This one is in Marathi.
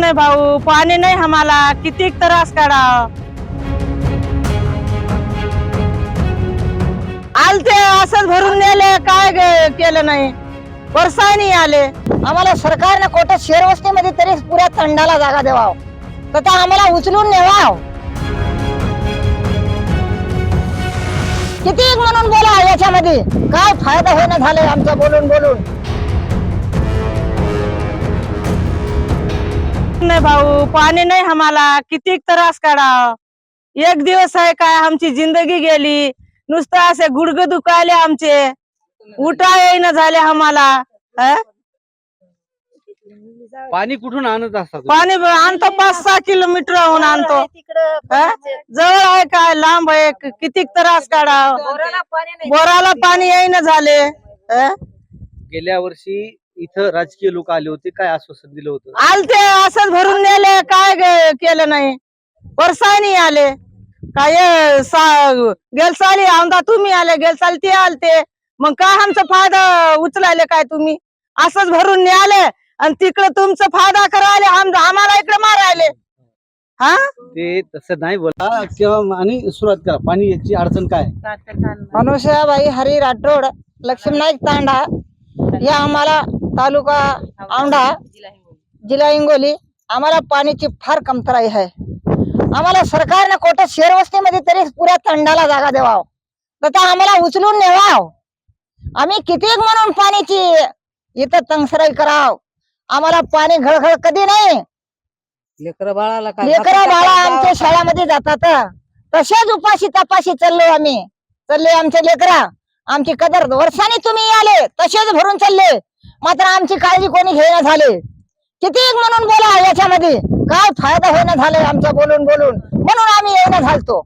नाही भाऊ, पाणी नाही आम्हाला, किती त्रास काढा. आलते असंच भरून नेले, काय केलं नाही, वर्षानी आले. आम्हाला सरकारने कोटा शहरवस्तीमध्ये तरी पुऱ्या तंडाला जागा द्यावा, तर आम्हाला उचलून नेवाव. किती म्हणून बोला, याच्यामध्ये काय फायदा होणं झालंय आमचा बोलून बोलून. नाही भाऊ, पाणी नाही आम्हाला, किती त्रास काढा. एक दिवस आहे काय आमची जिंदगी गेली, नुसतं असे गुडघे दुखायले आमचे, उठा येईना झाले आम्हाला. पाणी कुठून आणत असतात? पाणी आणतो 5-6 किलोमीटरहून आणतो. जवळ आहे काय लांब आहे, किती त्रास काढा. बोराला पाणी येईना झाले. गेल्या वर्षी इथं राजकीय लोक आले होते, काय आश्वासन दिलं होतं? आलते असंच भरून नेले, काय केलं नाही, वर्षानी आले. काय गेलसाली आमदा तुम्ही आले, गेलसाली ते आलते, मग काय आमचा फायदा उचलायले काय तुम्ही? असंच भरून न्याले आणि तिकडे तुमचा फायदा करायले, आम्हाला इकडे मारायले. हा ते तसं नाही बोला किंवा आणि सुरुवात करा. पाणी याची अडचण काय? अनुषाबाई हरी राठोड, लक्ष्मी नाईक तांडा, या आम्हाला तालुका औंढा, जिल्हा हिंगोली. आम्हाला पाण्याची फार कमतराई आहे. आम्हाला सरकारने कोटा शहरवस्तीमध्ये तरी पुऱ्या तंडाला जागा द्यावा, तर आम्हाला उचलून नेवाव. आम्ही किती म्हणून पाण्याची इथं तंगसराई कराव. आम्हाला पाणी घळघळ कधी नाही. लेकरं बाळा आमच्या शाळेमध्ये जातात, तसेच उपाशी तपाशी चाललो आम्ही. आमचे लेकरा, आमची कदर वर्षांनी तुम्ही आले तसेच भरून चालले, मात्र आमची काळजी कोणी घेणं झाले. किती म्हणून बोला, याच्यामध्ये काय फायदा होणं झालंय आमचा बोलून बोलून, म्हणून आम्ही येणं झालतो.